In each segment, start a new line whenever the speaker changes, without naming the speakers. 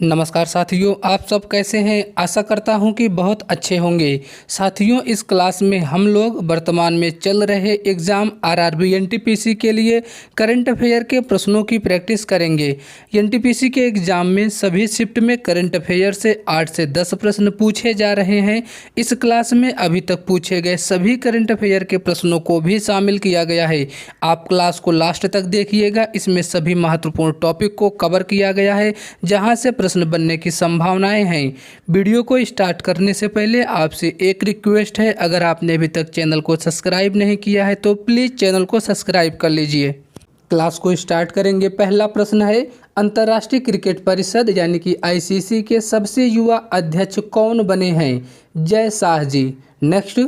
नमस्कार साथियों, आप सब कैसे हैं। आशा करता हूं कि बहुत अच्छे होंगे। साथियों, इस क्लास में हम लोग वर्तमान में चल रहे एग्ज़ाम आरआरबी एनटीपीसी के लिए करंट अफेयर के प्रश्नों की प्रैक्टिस करेंगे। एनटीपीसी के एग्ज़ाम में सभी शिफ्ट में करंट अफेयर से 8 से 10 प्रश्न पूछे जा रहे हैं। इस क्लास में अभी तक पूछे गए सभी करंट अफेयर के प्रश्नों को भी शामिल किया गया है। आप क्लास को लास्ट तक देखिएगा, इसमें सभी महत्वपूर्ण टॉपिक को कवर किया गया है जहाँ से प्रश्न बनने की संभावनाएं हैं। वीडियो को स्टार्ट करने से पहले आपसे एक रिक्वेस्ट है, अगर आपने अभी तक चैनल को सब्सक्राइब नहीं किया है तो प्लीज़ चैनल को सब्सक्राइब कर लीजिए। क्लास को स्टार्ट करेंगे। पहला प्रश्न है, अंतर्राष्ट्रीय क्रिकेट परिषद यानी कि आईसीसी के सबसे युवा अध्यक्ष कौन बने हैं? जय शाह जी। नेक्स्ट,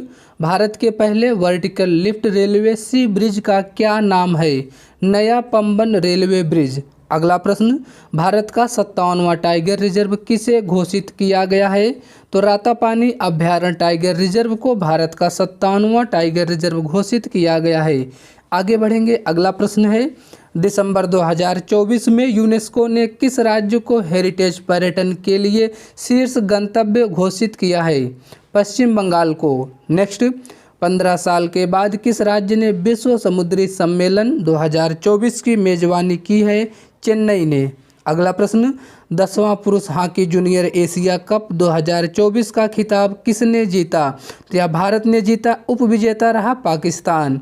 भारत के पहले वर्टिकल लिफ्ट रेलवे सी ब्रिज का क्या नाम है? नया पंबन रेलवे ब्रिज। अगला प्रश्न, भारत का 57वां टाइगर रिजर्व किसे घोषित किया गया है? तो रातापानी अभ्यारण्य टाइगर रिजर्व को भारत का 57वां टाइगर रिजर्व घोषित किया गया है। आगे बढ़ेंगे। अगला प्रश्न है, दिसंबर 2024 में यूनेस्को ने किस राज्य को हेरिटेज पर्यटन के लिए शीर्ष गंतव्य घोषित किया है? पश्चिम बंगाल को। नेक्स्ट, 15 साल के बाद किस राज्य ने विश्व समुद्री सम्मेलन 2024 की मेजबानी की है? चेन्नई ने। अगला प्रश्न, 10वां पुरुष हॉकी जूनियर एशिया कप 2024 का खिताब किसने जीता? तो यह भारत ने जीता, उपविजेता रहा पाकिस्तान।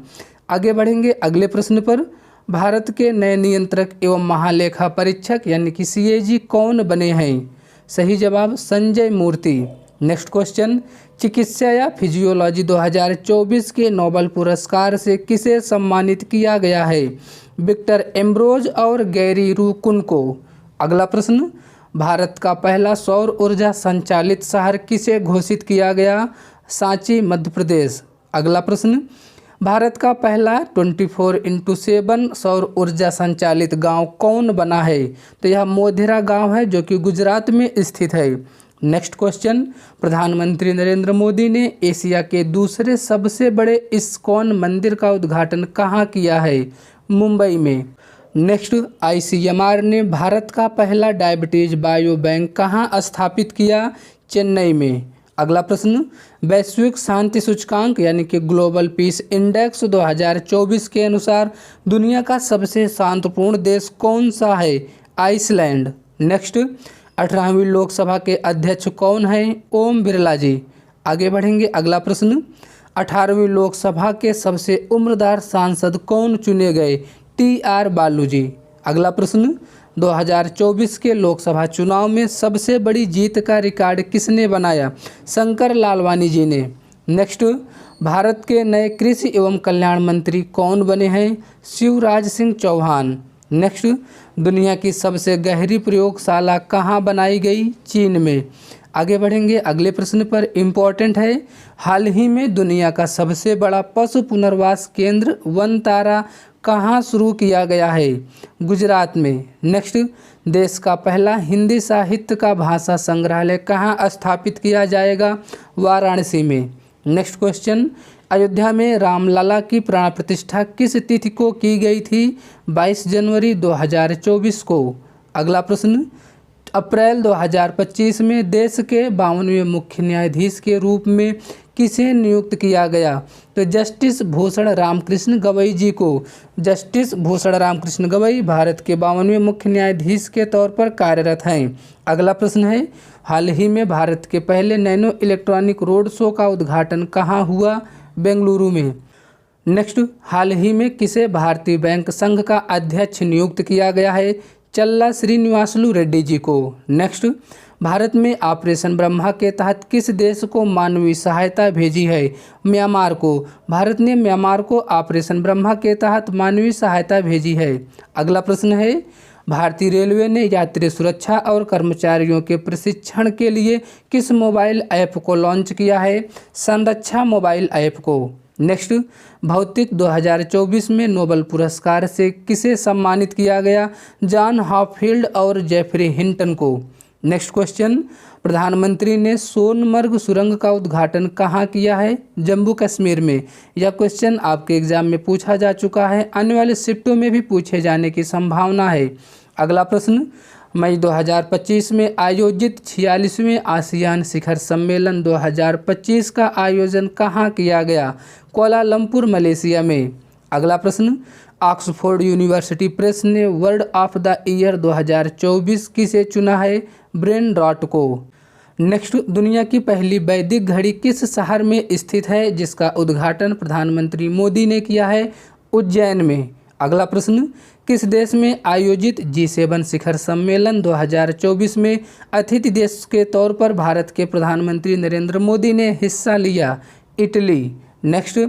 आगे बढ़ेंगे अगले प्रश्न पर। भारत के नए नियंत्रक एवं महालेखा परीक्षक यानी कि सीएजी कौन बने हैं? सही जवाब संजय मूर्ति। नेक्स्ट क्वेश्चन, चिकित्सा या फिजियोलॉजी 2024 के नोबेल पुरस्कार से किसे सम्मानित किया गया है? विक्टर एम्ब्रोज और गैरी रूकुन को। अगला प्रश्न, भारत का पहला सौर ऊर्जा संचालित शहर किसे घोषित किया गया? सांची, मध्य प्रदेश। अगला प्रश्न, भारत का पहला 24x7 सौर ऊर्जा संचालित गांव कौन बना है? तो यह मोढेरा गांव है जो कि गुजरात में स्थित है। नेक्स्ट क्वेश्चन, प्रधानमंत्री नरेंद्र मोदी ने एशिया के दूसरे सबसे बड़े इस्कॉन मंदिर का उद्घाटन कहाँ किया है? मुंबई में। नेक्स्ट, आईसीएमआर ने भारत का पहला डायबिटीज बायो बैंक कहाँ स्थापित किया? चेन्नई में। अगला प्रश्न, वैश्विक शांति सूचकांक यानी कि ग्लोबल पीस इंडेक्स 2024 के अनुसार दुनिया का सबसे शांतिपूर्ण देश कौन सा है? आइसलैंड। नेक्स्ट, 18वीं लोकसभा के अध्यक्ष कौन हैं? ओम बिरला जी। आगे बढ़ेंगे अगला प्रश्न, 18वीं लोकसभा के सबसे उम्रदार सांसद कौन चुने गए? टीआर बालू जी। अगला प्रश्न, 2024 के लोकसभा चुनाव में सबसे बड़ी जीत का रिकॉर्ड किसने बनाया? शंकर लालवानी जी ने। नेक्स्ट, भारत के नए कृषि एवं कल्याण मंत्री कौन बने हैं? शिवराज सिंह चौहान। नेक्स्ट, दुनिया की सबसे गहरी प्रयोगशाला कहाँ बनाई गई? चीन में। आगे बढ़ेंगे अगले प्रश्न पर। इम्पोर्टेंट है, हाल ही में दुनिया का सबसे बड़ा पशु पुनर्वास केंद्र वनतारा कहाँ शुरू किया गया है? गुजरात में। नेक्स्ट, देश का पहला हिंदी साहित्य का भाषा संग्रहालय कहाँ स्थापित किया जाएगा? वाराणसी में। नेक्स्ट क्वेश्चन, अयोध्या में रामलला की प्राण प्रतिष्ठा किस तिथि को की गई थी? 22 जनवरी 2024 को। अगला प्रश्न, अप्रैल 2025 में देश के 52वें मुख्य न्यायाधीश के रूप में किसे नियुक्त किया गया? तो जस्टिस भूषण रामकृष्ण गवई जी को। जस्टिस भूषण रामकृष्ण गवई भारत के 52वें मुख्य न्यायाधीश के तौर पर कार्यरत हैं। अगला प्रश्न है, हाल ही में भारत के पहले नैनो इलेक्ट्रॉनिक रोड शो का उद्घाटन कहाँ हुआ? बेंगलुरु में। नेक्स्ट, हाल ही में किसे भारतीय बैंक संघ का अध्यक्ष नियुक्त किया गया है? चल्ला श्रीनिवासलू रेड्डी जी को। नेक्स्ट, भारत में ऑपरेशन ब्रह्मा के तहत किस देश को मानवीय सहायता भेजी है? म्यांमार को। भारत ने म्यांमार को ऑपरेशन ब्रह्मा के तहत मानवीय सहायता भेजी है। अगला प्रश्न है, भारतीय रेलवे ने यात्री सुरक्षा और कर्मचारियों के प्रशिक्षण के लिए किस मोबाइल ऐप को लॉन्च किया है? संरक्षा मोबाइल ऐप को। नेक्स्ट, भौतिक 2024 में नोबेल पुरस्कार से किसे सम्मानित किया गया? जॉन हॉपफील्ड और जेफरी हिंटन को। नेक्स्ट क्वेश्चन, प्रधानमंत्री ने सोनमर्ग सुरंग का उद्घाटन कहाँ किया है? जम्मू कश्मीर में। यह क्वेश्चन आपके एग्जाम में पूछा जा चुका है, आने वाले शिफ्टों में भी पूछे जाने की संभावना है। अगला प्रश्न, मई 2025 में आयोजित 46वें आसियान शिखर सम्मेलन 2025 का आयोजन कहाँ किया गया? कुआलालंपुर, मलेशिया में। अगला प्रश्न, ऑक्सफोर्ड यूनिवर्सिटी प्रेस ने वर्ड ऑफ द ईयर 2024 किसे चुना है? ब्रेन रॉट को। नेक्स्ट, दुनिया की पहली वैदिक घड़ी किस शहर में स्थित है जिसका उद्घाटन प्रधानमंत्री मोदी ने किया है? उज्जैन में। अगला प्रश्न, किस देश में आयोजित G7 शिखर सम्मेलन 2024 में अतिथि देश के तौर पर भारत के प्रधानमंत्री नरेंद्र मोदी ने हिस्सा लिया? इटली। नेक्स्ट,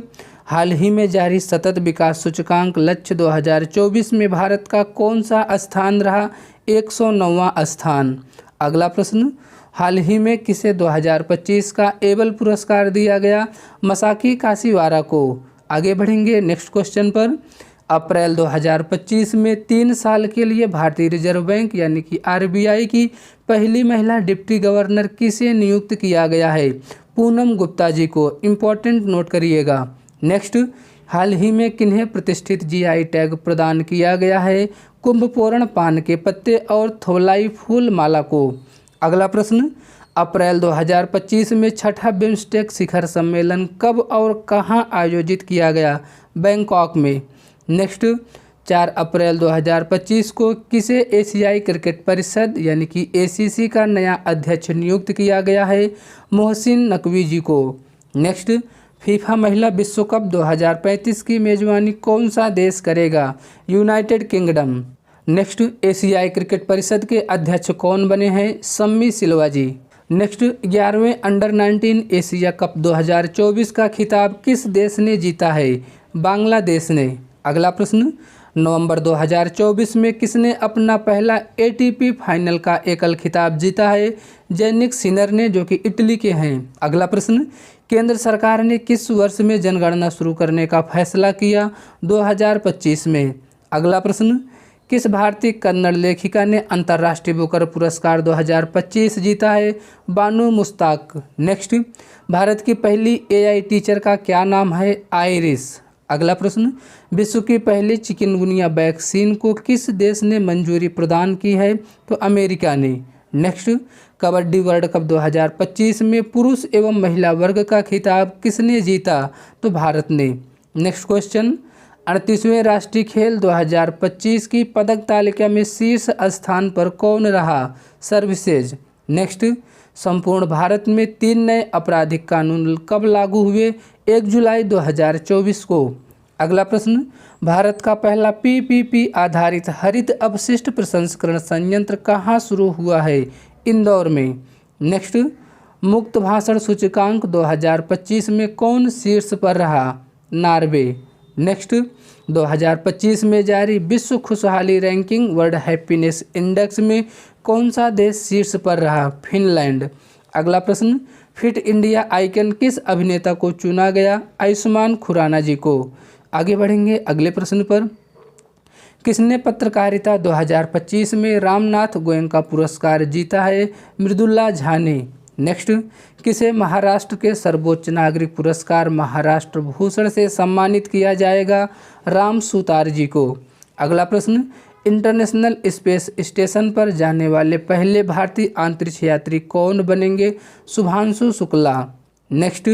हाल ही में जारी सतत विकास सूचकांक लक्ष्य 2024 में भारत का कौन सा स्थान रहा? 109वां स्थान। अगला प्रश्न, हाल ही में किसे 2025 का एबल पुरस्कार दिया गया? मसाकी काशीवारा को। आगे बढ़ेंगे नेक्स्ट क्वेश्चन पर। अप्रैल 2025 में 3 साल के लिए भारतीय रिजर्व बैंक यानी कि RBI की पहली महिला डिप्टी गवर्नर किसे नियुक्त किया गया है? पूनम गुप्ता जी को। इम्पोर्टेंट नोट करिएगा। नेक्स्ट, हाल ही में किन्हें प्रतिष्ठित GI टैग प्रदान किया गया है? कुंभपोरण पान के पत्ते और थोलाई फूल माला को। अगला प्रश्न, अप्रैल 2025 में छठा बिम्स्टेक शिखर सम्मेलन कब और कहां आयोजित किया गया? बैंकॉक में। नेक्स्ट, 4 अप्रैल 2025 को किसे एशियाई क्रिकेट परिषद यानी कि ACC का नया अध्यक्ष नियुक्त किया गया है? मोहसिन नकवी जी को। नेक्स्ट, फीफा महिला विश्व कप 2035 की मेजबानी कौन सा देश करेगा? United kingdom. नेक्स्ट, एशियाई क्रिकेट परिषद के अध्यक्ष कौन बने हैं? सम्मी सिल्वा जी। नेक्स्ट, 11वें अंडर 19 एशिया कप 2024 का खिताब किस देश ने जीता है? बांग्लादेश ने। अगला प्रश्न, नवंबर 2024 में किसने अपना पहला ATP फाइनल का एकल खिताब जीता है? जेनिक सिनर ने, जो कि इटली के हैं। अगला प्रश्न, केंद्र सरकार ने किस वर्ष में जनगणना शुरू करने का फैसला किया? 2025 में। अगला प्रश्न, किस भारतीय कन्नड़ लेखिका ने अंतर्राष्ट्रीय बुकर पुरस्कार 2025 जीता है? बानू मुश्ताक। नेक्स्ट, भारत की पहली AI टीचर का क्या नाम है? आइरिस। अगला प्रश्न, विश्व की पहली चिकनगुनिया वैक्सीन को किस देश ने मंजूरी प्रदान की है? तो अमेरिका ने। नेक्स्ट, कबड्डी वर्ल्ड कप 2025 में पुरुष एवं महिला वर्ग का खिताब किसने जीता? तो भारत ने। नेक्स्ट क्वेश्चन, 38वें राष्ट्रीय खेल 2025 की पदक तालिका में शीर्ष स्थान पर कौन रहा? सर्विसेज। नेक्स्ट, संपूर्ण भारत में 3 नए आपराधिक कानून कब लागू हुए? 1 जुलाई 2024 को। अगला प्रश्न, भारत का पहला PPP आधारित हरित अपशिष्ट प्रसंस्करण संयंत्र कहाँ शुरू हुआ है? इंदौर में। नेक्स्ट, मुक्त भाषण सूचकांक 2025 में कौन शीर्ष पर रहा? नॉर्वे। नेक्स्ट, 2025 में जारी विश्व खुशहाली रैंकिंग वर्ल्ड हैप्पीनेस इंडेक्स में कौन सा देश शीर्ष पर रहा? फिनलैंड। अगला प्रश्न, फिट इंडिया आइकन किस अभिनेता को चुना गया? आयुष्मान खुराना जी को। आगे बढ़ेंगे अगले प्रश्न पर। किसने पत्रकारिता 2025 में रामनाथ गोयनका पुरस्कार जीता है? मृदुला झा ने। नेक्स्ट, किसे महाराष्ट्र के सर्वोच्च नागरिक पुरस्कार महाराष्ट्र भूषण से सम्मानित किया जाएगा? राम सुतार जी को। अगला प्रश्न, इंटरनेशनल स्पेस स्टेशन पर जाने वाले पहले भारतीय अंतरिक्ष यात्री कौन बनेंगे? शुभांशु शुक्ला। नेक्स्ट,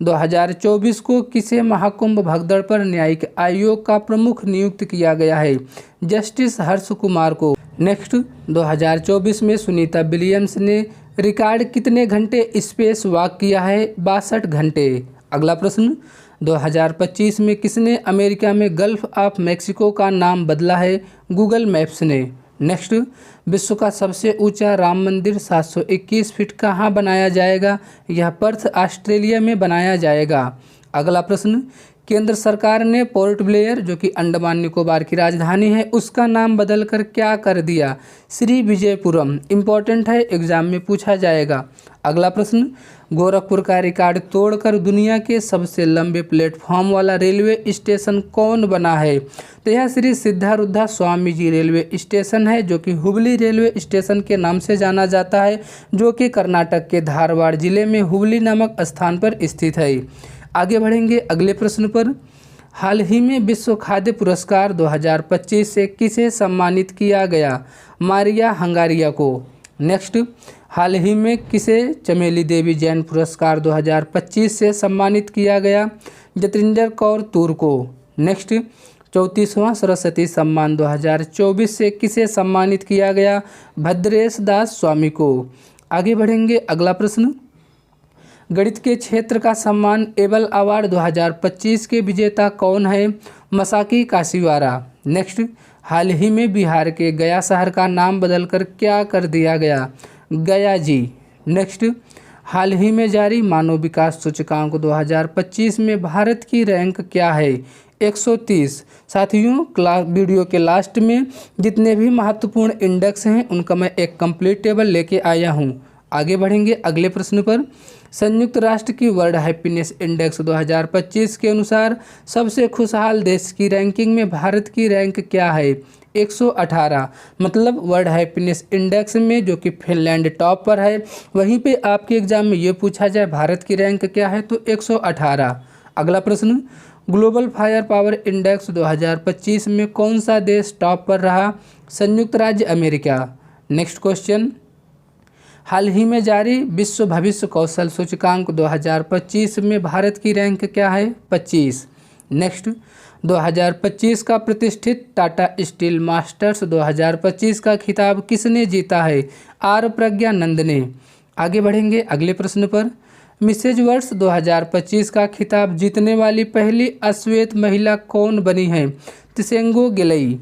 2024 को किसे महाकुंभ भगदड़ पर न्यायिक आयोग का प्रमुख नियुक्त किया गया है? जस्टिस हर्ष कुमार को। नेक्स्ट, 2024 में सुनीता विलियम्स ने रिकॉर्ड कितने घंटे स्पेस वॉक किया है? 62 घंटे। अगला प्रश्न, 2025 में किसने अमेरिका में गल्फ ऑफ मैक्सिको का नाम बदला है? गूगल मैप्स ने। नेक्स्ट, विश्व का सबसे ऊंचा राम मंदिर 721 फीट कहाँ बनाया जाएगा? यह पर्थ ऑस्ट्रेलिया में बनाया जाएगा। अगला प्रश्न, केंद्र सरकार ने पोर्ट ब्लेयर, जो कि अंडमान निकोबार की राजधानी है, उसका नाम बदलकर क्या कर दिया? श्री विजयपुरम। इम्पोर्टेंट है, एग्जाम में पूछा जाएगा। अगला प्रश्न, गोरखपुर का रिकॉर्ड तोड़कर दुनिया के सबसे लंबे प्लेटफॉर्म वाला रेलवे स्टेशन कौन बना है? तो यह श्री सिद्धारूढ़ा स्वामी जी रेलवे स्टेशन है, जो कि हुबली रेलवे स्टेशन के नाम से जाना जाता है, जो कि कर्नाटक के धारवाड़ जिले में हुबली नामक स्थान पर स्थित है। आगे बढ़ेंगे अगले प्रश्न पर। हाल ही में विश्व खाद्य पुरस्कार 2025 से किसे सम्मानित किया गया? मारिया हंगारिया को। नेक्स्ट, हाल ही में किसे चमेली देवी जैन पुरस्कार 2025 से सम्मानित किया गया? जतिंदर कौर तूर को। नेक्स्ट, 34वां सरस्वती सम्मान 2024 से किसे सम्मानित किया गया? भद्रेश दास स्वामी को। आगे बढ़ेंगे, अगला प्रश्न, गणित के क्षेत्र का सम्मान एबल अवार्ड 2025 के विजेता कौन है? मसाकी काशीवारा। नेक्स्ट, हाल ही में बिहार के गया शहर का नाम बदलकर क्या कर दिया गया? गया जी। नेक्स्ट, हाल ही में जारी मानव विकास सूचकांक 2025 में भारत की रैंक क्या है? 130। साथियों, वीडियो के लास्ट में जितने भी महत्वपूर्ण इंडेक्स हैं उनका मैं एक कंप्लीट टेबल लेके आया हूँ। आगे बढ़ेंगे अगले प्रश्न पर। संयुक्त राष्ट्र की वर्ल्ड हैप्पीनेस इंडेक्स 2025 के अनुसार सबसे खुशहाल देश की रैंकिंग में भारत की रैंक क्या है? 118। मतलब वर्ल्ड हैप्पीनेस इंडेक्स में जो कि फिनलैंड टॉप पर है, वहीं पे आपके एग्जाम में ये पूछा जाए भारत की रैंक क्या है तो 118। अगला प्रश्न, ग्लोबल फायर पावर इंडेक्स 2025 में कौन सा देश टॉप पर रहा? संयुक्त राज्य अमेरिका। नेक्स्ट क्वेश्चन, हाल ही में जारी विश्व भविष्य कौशल सूचकांक 2025 में भारत की रैंक क्या है? 25। नेक्स्ट, 2025 का प्रतिष्ठित टाटा स्टील मास्टर्स 2025 का खिताब किसने जीता है? आर प्रज्ञानंद ने। आगे बढ़ेंगे अगले प्रश्न पर। मिसेज वर्ष 2025 का खिताब जीतने वाली पहली अश्वेत महिला कौन बनी है? तिसेंगो गिलई।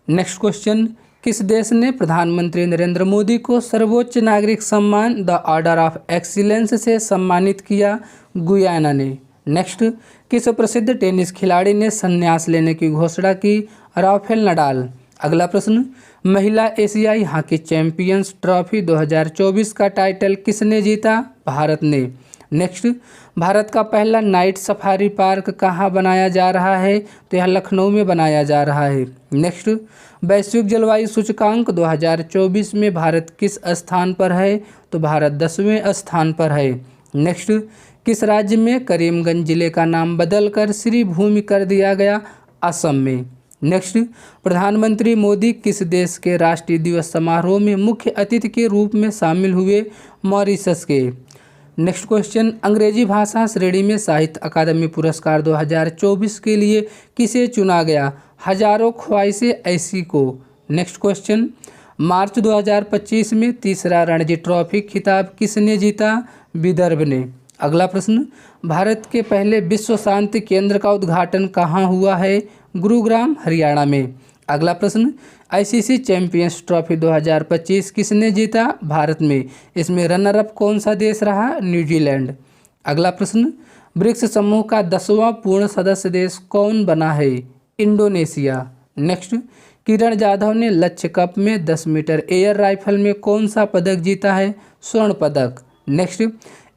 नेक्स्ट क्वेश्चन, किस देश ने प्रधानमंत्री नरेंद्र मोदी को सर्वोच्च नागरिक सम्मान द ऑर्डर ऑफ एक्सीलेंस से सम्मानित किया? गुयाना ने। नेक्स्ट, किस प्रसिद्ध टेनिस खिलाड़ी ने संन्यास लेने की घोषणा की? Rafael Nadal. अगला प्रश्न, महिला एशियाई हॉकी चैंपियंस ट्रॉफी 2024 का टाइटल किसने जीता? भारत ने। नेक्स्ट, भारत का पहला नाइट सफारी पार्क कहाँ बनाया जा रहा है? तो यह लखनऊ में बनाया जा रहा है। नेक्स्ट, वैश्विक जलवायु सूचकांक 2024 में भारत किस स्थान पर है? तो भारत 10वें स्थान पर है। नेक्स्ट, किस राज्य में करीमगंज जिले का नाम बदलकर श्रीभूमि कर दिया गया? असम में। नेक्स्ट, प्रधानमंत्री मोदी किस देश के राष्ट्रीय दिवस समारोह में मुख्य अतिथि के रूप में शामिल हुए? मॉरिशस के। नेक्स्ट क्वेश्चन, अंग्रेजी भाषा श्रेणी में साहित्य अकादमी पुरस्कार 2024 के लिए किसे चुना गया? हजारों ख्वाहिशें ऐसी को। नेक्स्ट क्वेश्चन, मार्च 2025 में तीसरा रणजी ट्रॉफी खिताब किसने जीता? विदर्भ ने। अगला प्रश्न, भारत के पहले विश्व शांति केंद्र का उद्घाटन कहाँ हुआ है? गुरुग्राम हरियाणा में। अगला प्रश्न, आईसीसी चैंपियंस ट्रॉफी 2025 किसने जीता? भारत में। इसमें रनर अप कौन सा देश रहा? न्यूजीलैंड। अगला प्रश्न, ब्रिक्स समूह का 10वां पूर्ण सदस्य देश कौन बना है? इंडोनेशिया। नेक्स्ट, किरण जाधव ने लक्ष्य कप में 10 मीटर एयर राइफल में कौन सा पदक जीता है? स्वर्ण पदक। नेक्स्ट,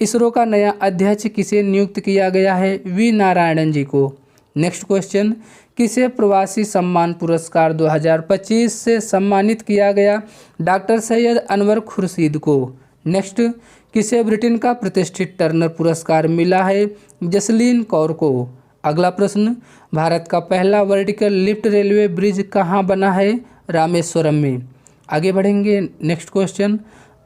इसरो का नया अध्यक्ष किसे नियुक्त किया गया है? वी नारायणन जी को। नेक्स्ट क्वेश्चन, किसे प्रवासी सम्मान पुरस्कार 2025 से सम्मानित किया गया? डॉक्टर सैयद अनवर खुर्शीद को। नेक्स्ट, किसे ब्रिटेन का प्रतिष्ठित टर्नर पुरस्कार मिला है? जसलीन कौर को। अगला प्रश्न, भारत का पहला वर्टिकल लिफ्ट रेलवे ब्रिज कहाँ बना है? रामेश्वरम में। आगे बढ़ेंगे नेक्स्ट क्वेश्चन,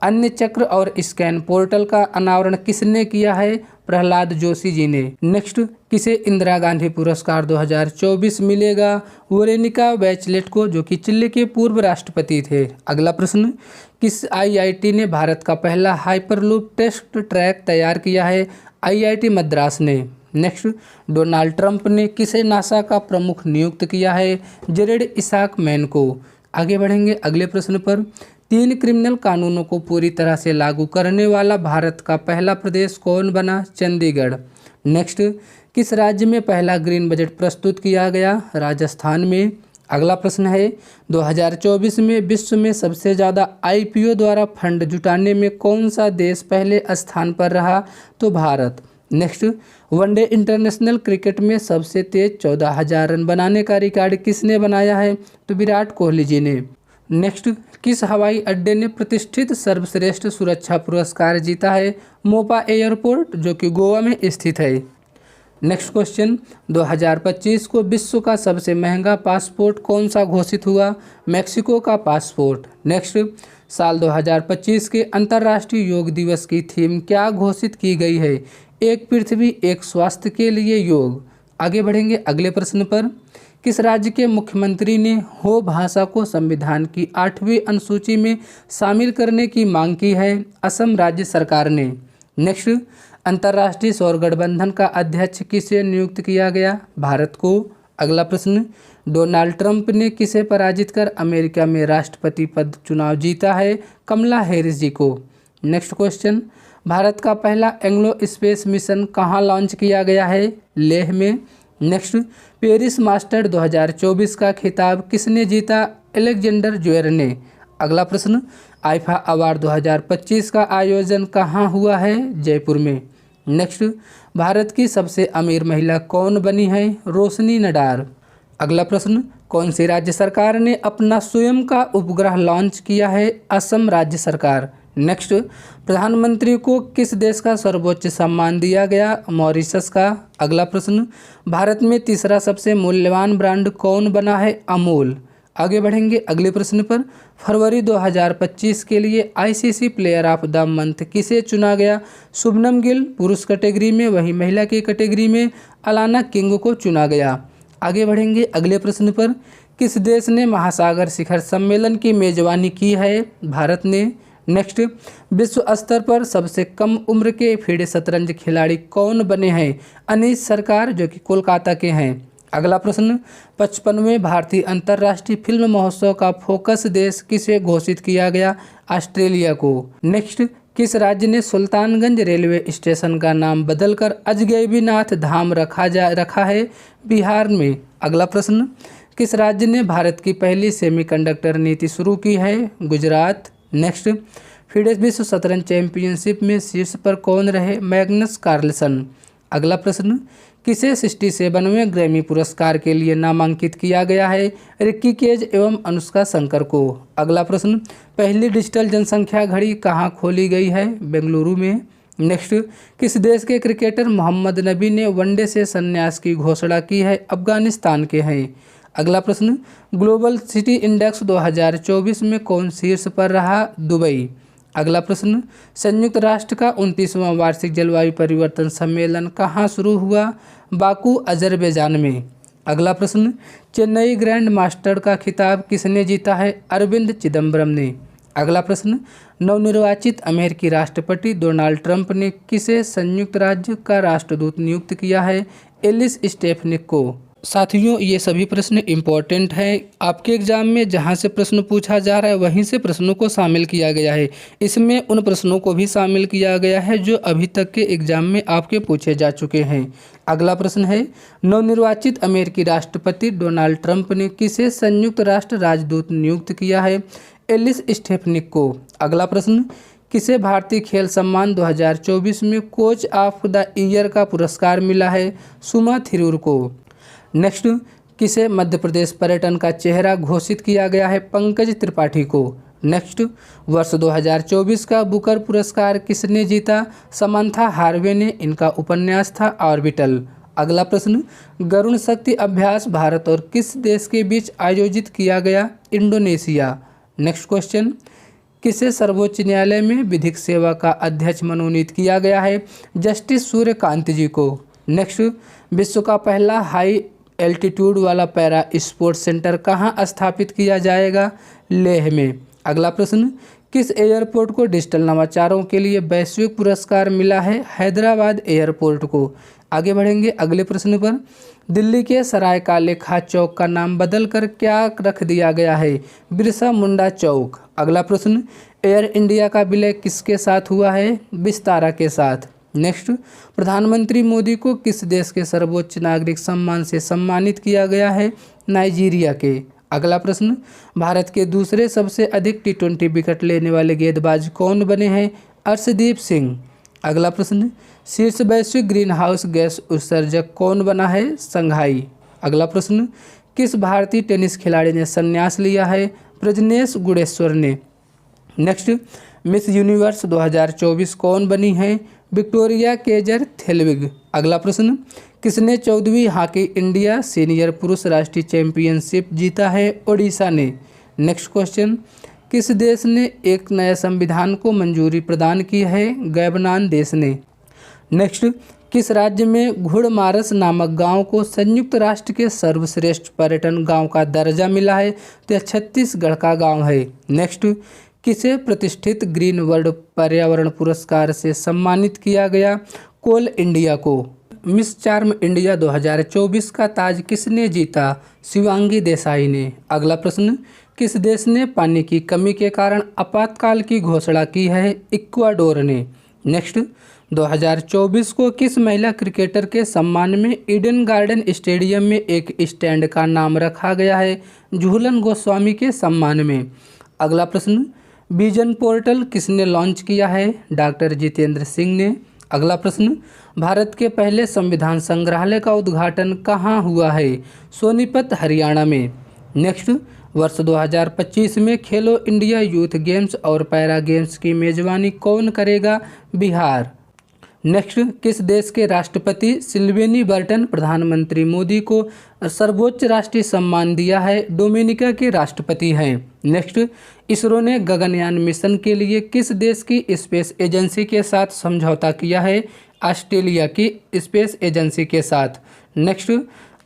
अन्य चक्र और स्कैन पोर्टल का अनावरण किसने किया है? प्रहलाद जोशी जी ने। नेक्स्ट, किसे इंदिरा गांधी पुरस्कार 2024 मिलेगा? वोरेनिका बैचलेट को, जो कि चिली के पूर्व राष्ट्रपति थे। अगला प्रश्न, किस आईआईटी ने भारत का पहला हाइपरलूप टेस्ट ट्रैक तैयार किया है? आईआईटी मद्रास ने। नेक्स्ट, डोनाल्ड ट्रंप ने किसे नासा का प्रमुख नियुक्त किया है? जेरेड इसाक मैन को। आगे बढ़ेंगे अगले प्रश्न पर। 3 क्रिमिनल कानूनों को पूरी तरह से लागू करने वाला भारत का पहला प्रदेश कौन बना? चंडीगढ़। नेक्स्ट, किस राज्य में पहला ग्रीन बजट प्रस्तुत किया गया? राजस्थान में। अगला प्रश्न है, 2024 में विश्व में सबसे ज़्यादा आईपीओ द्वारा फंड जुटाने में कौन सा देश पहले स्थान पर रहा? तो Bharat. Next, one day international cricket में सबसे तेज 14,000 रन बनाने का रिकॉर्ड किसने बनाया है? तो विराट कोहली जी ने। नेक्स्ट, किस हवाई अड्डे ने प्रतिष्ठित सर्वश्रेष्ठ सुरक्षा पुरस्कार जीता है? मोपा एयरपोर्ट, जो कि गोवा में स्थित है। नेक्स्ट क्वेश्चन, 2025 को विश्व का सबसे महंगा पासपोर्ट कौन सा घोषित हुआ? मैक्सिको का पासपोर्ट। नेक्स्ट, साल 2025 के अंतर्राष्ट्रीय योग दिवस की थीम क्या घोषित की गई है? एक पृथ्वी एक स्वास्थ्य के लिए योग। आगे बढ़ेंगे अगले प्रश्न पर। किस राज्य के मुख्यमंत्री ने हो भाषा को संविधान की 8वीं अनुसूची में शामिल करने की मांग की है? असम राज्य सरकार ने। नेक्स्ट, अंतर्राष्ट्रीय सौर गठबंधन का अध्यक्ष किसे नियुक्त किया गया? भारत को। अगला प्रश्न, डोनाल्ड ट्रंप ने किसे पराजित कर अमेरिका में राष्ट्रपति पद चुनाव जीता है? कमला हैरिस जी को। नेक्स्ट क्वेश्चन, भारत का पहला एंग्लो स्पेस मिशन कहाँ लॉन्च किया गया है? लेह में। नेक्स्ट, पेरिस मास्टर 2024 का खिताब किसने जीता? अलेक्जेंडर ज्वेर ने। अगला प्रश्न, आईफा अवार्ड 2025 का आयोजन कहाँ हुआ है? जयपुर में। नेक्स्ट, भारत की सबसे अमीर महिला कौन बनी है? रोशनी नडार। अगला प्रश्न, कौन सी राज्य सरकार ने अपना स्वयं का उपग्रह लॉन्च किया है? असम राज्य सरकार। नेक्स्ट, प्रधानमंत्री को किस देश का सर्वोच्च सम्मान दिया गया? मॉरिशस का। अगला प्रश्न, भारत में तीसरा सबसे मूल्यवान ब्रांड कौन बना है? अमूल। आगे बढ़ेंगे अगले प्रश्न पर। फरवरी 2025 के लिए ICC player of the month किसे चुना गया? शुभमन गिल पुरुष कैटेगरी में, वहीं महिला की कैटेगरी में अलाना किंग को चुना गया। आगे बढ़ेंगे अगले प्रश्न पर। किस देश ने महासागर शिखर सम्मेलन की मेजबानी की है? भारत ने। नेक्स्ट, विश्व स्तर पर सबसे कम उम्र के फील्ड शतरंज खिलाड़ी कौन बने हैं? अनीश सरकार, जो कि कोलकाता के हैं। अगला प्रश्न, 55वें भारतीय अंतर्राष्ट्रीय फिल्म महोत्सव का फोकस देश किसे घोषित किया गया? ऑस्ट्रेलिया को। नेक्स्ट, किस राज्य ने सुल्तानगंज रेलवे स्टेशन का नाम बदलकर अजगैबीनाथ धाम रखा है? बिहार में। अगला प्रश्न, किस राज्य ने भारत की पहली सेमीकंडक्टर नीति शुरू की है? गुजरात। नेक्स्ट, फिडे विश्व शतरंज चैंपियनशिप में शीर्ष पर कौन रहे? Magnus Carlsen. अगला प्रश्न, किसे 67वें ग्रैमी पुरस्कार के लिए नामांकित किया गया है? रिक्की केज एवं अनुष्का शंकर को। अगला प्रश्न, पहली डिजिटल जनसंख्या घड़ी कहाँ खोली गई है? बेंगलुरु में। नेक्स्ट, किस देश के क्रिकेटर मोहम्मद नबी ने वनडे से संन्यास की घोषणा की है? अफगानिस्तान के हैं। अगला प्रश्न, ग्लोबल सिटी इंडेक्स 2024 में कौन शीर्ष पर रहा? दुबई। अगला प्रश्न, संयुक्त राष्ट्र का 29वां वार्षिक जलवायु परिवर्तन सम्मेलन कहाँ शुरू हुआ? बाकू अजरबैजान में। अगला प्रश्न, चेन्नई ग्रैंड मास्टर का खिताब किसने जीता है? अरविंद चिदम्बरम ने। अगला प्रश्न, नवनिर्वाचित अमेरिकी राष्ट्रपति डोनाल्ड ट्रंप ने किसे संयुक्त राज्य का राष्ट्रदूत नियुक्त किया है? एलिस स्टेफनिक को। साथियों, ये सभी प्रश्न इम्पोर्टेंट हैं। आपके एग्जाम में जहाँ से प्रश्न पूछा जा रहा है वहीं से प्रश्नों को शामिल किया गया है। इसमें उन प्रश्नों को भी शामिल किया गया है जो अभी तक के एग्जाम में आपके पूछे जा चुके हैं। अगला प्रश्न है, नवनिर्वाचित अमेरिकी राष्ट्रपति डोनाल्ड ट्रंप ने किसे संयुक्त राष्ट्र राजदूत नियुक्त किया है? एलिस स्टेफनिक को। अगला प्रश्न, किसे भारतीय खेल सम्मान 2024 में कोच ऑफ द ईयर का पुरस्कार मिला है? सुमा थिरूर को। नेक्स्ट, किसे मध्य प्रदेश पर्यटन का चेहरा घोषित किया गया है? पंकज त्रिपाठी को। नेक्स्ट, वर्ष 2024 का बुकर पुरस्कार किसने जीता? समंथा हार्वे ने। इनका उपन्यास था ऑर्बिटल। अगला प्रश्न, गरुण शक्ति अभ्यास भारत और किस देश के बीच आयोजित किया गया? इंडोनेशिया। नेक्स्ट क्वेश्चन, किसे सर्वोच्च न्यायालय में विधिक सेवा का अध्यक्ष मनोनीत किया गया है? जस्टिस सूर्यकांत जी को। नेक्स्ट, विश्व का पहला हाई एल्टीट्यूड वाला पैरा स्पोर्ट्स सेंटर कहाँ स्थापित किया जाएगा? लेह में। अगला प्रश्न, किस एयरपोर्ट को डिजिटल नवाचारों के लिए वैश्विक पुरस्कार मिला है? हैदराबाद एयरपोर्ट को। आगे बढ़ेंगे अगले प्रश्न पर। दिल्ली के सराय काले खां चौक का नाम बदलकर क्या रख दिया गया है? बिरसा मुंडा चौक। अगला प्रश्न, एयर इंडिया का विलय किसके साथ हुआ है? विस्तारा के साथ। नेक्स्ट, प्रधानमंत्री मोदी को किस देश के सर्वोच्च नागरिक सम्मान से सम्मानित किया गया है? नाइजीरिया के। अगला प्रश्न, भारत के दूसरे सबसे अधिक T20 विकेट लेने वाले गेंदबाज कौन बने हैं? अर्शदीप सिंह। अगला प्रश्न, शीर्ष वैश्विक ग्रीन हाउस गैस उत्सर्जक कौन बना है? संघाई। अगला प्रश्न, किस भारतीय टेनिस खिलाड़ी ने संन्यास लिया है? प्रजनेश गुणेश्वर ने। नेक्स्ट, मिस यूनिवर्स 2024 कौन बनी है? Victoria Kjaer Theilvig. अगला प्रश्न, किसने 14वीं हॉकी इंडिया सीनियर पुरुष राष्ट्रीय चैंपियनशिप जीता है? ओडिशा ने। नेक्स्ट क्वेश्चन, किस देश ने एक नया संविधान को मंजूरी प्रदान की है? गैबनान देश ने। नेक्स्ट, किस राज्य में घुड़मारस नामक गांव को संयुक्त राष्ट्र के सर्वश्रेष्ठ पर्यटन गांव का दर्जा मिला है? तो यह छत्तीसगढ़ का गांव है। नेक्स्ट, किसे प्रतिष्ठित ग्रीन वर्ल्ड पर्यावरण पुरस्कार से सम्मानित किया गया? कोल इंडिया को। मिस चार्म इंडिया 2024 का ताज किसने जीता? शिवांगी देसाई ने। अगला प्रश्न, किस देश ने पानी की कमी के कारण आपातकाल की घोषणा की है? इक्वाडोर ने। नेक्स्ट, 2024 को किस महिला क्रिकेटर के सम्मान में ईडन गार्डन स्टेडियम में एक स्टैंड का नाम रखा गया है? झूलन गोस्वामी के सम्मान में। अगला प्रश्न, विजन पोर्टल किसने लॉन्च किया है? डॉक्टर जितेंद्र सिंह ने। अगला प्रश्न, भारत के पहले संविधान संग्रहालय का उद्घाटन कहाँ हुआ है? सोनीपत हरियाणा में। नेक्स्ट, वर्ष 2025 में खेलो इंडिया यूथ गेम्स और पैरा गेम्स की मेजबानी कौन करेगा? बिहार। नेक्स्ट, किस देश के राष्ट्रपति सिल्वेनी बर्टन प्रधानमंत्री मोदी को सर्वोच्च राष्ट्रीय सम्मान दिया है? डोमिनिका के राष्ट्रपति हैं। नेक्स्ट, इसरो ने गगनयान मिशन के लिए किस देश की स्पेस एजेंसी के साथ समझौता किया है? ऑस्ट्रेलिया की स्पेस एजेंसी के साथ। नेक्स्ट,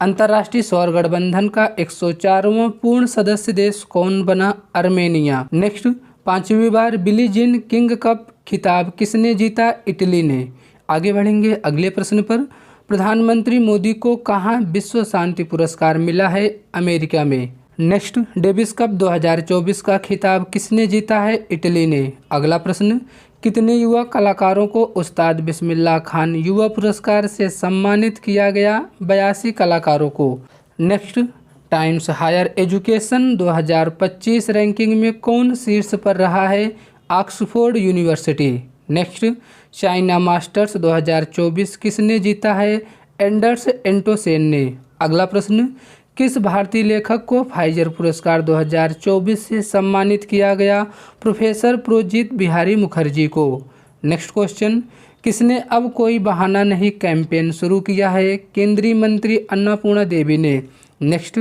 अंतर्राष्ट्रीय सौर गठबंधन का 104वां पूर्ण सदस्य देश कौन बना? आर्मेनिया। नेक्स्ट, 5वीं बार बिली जीन किंग कप खिताब किसने जीता? इटली ने। आगे बढ़ेंगे अगले प्रश्न पर। प्रधानमंत्री मोदी को कहाँ विश्व शांति पुरस्कार मिला है? अमेरिका में। नेक्स्ट, डेविस कप 2024 का खिताब किसने जीता है? इटली ने। अगला प्रश्न, कितने युवा कलाकारों को उस्ताद बिस्मिल्लाह खान युवा पुरस्कार से सम्मानित किया गया? 82 कलाकारों को। Next, Times Higher Education 2025 ranking में कौन शीर्ष पर रहा है? Oxford University. Next, China Masters 2024 किसने जीता है? एंडर्स एंटोसेन ने। अगला प्रश्न, किस भारतीय लेखक को फाइजर पुरस्कार 2024 से सम्मानित किया गया? प्रोफेसर प्रोजीत बिहारी मुखर्जी को। नेक्स्ट क्वेश्चन, किसने अब कोई बहाना नहीं कैंपेन शुरू किया है? केंद्रीय मंत्री अन्नपूर्णा देवी ने। नेक्स्ट,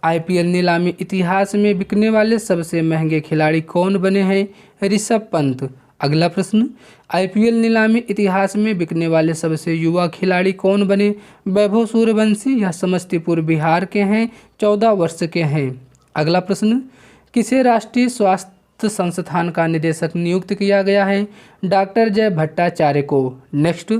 आईपीएल नीलामी इतिहास में बिकने वाले सबसे महंगे खिलाड़ी कौन बने हैं? ऋषभ पंत। अगला प्रश्न, आईपीएल नीलामी इतिहास में बिकने वाले सबसे युवा खिलाड़ी कौन बने? वैभव सूर्यवंशी। यह समस्तीपुर बिहार के हैं, 14 वर्ष के हैं। अगला प्रश्न, किसे राष्ट्रीय स्वास्थ्य संस्थान का निदेशक नियुक्त किया गया है? डॉक्टर जय भट्टाचार्य को। नेक्स्ट,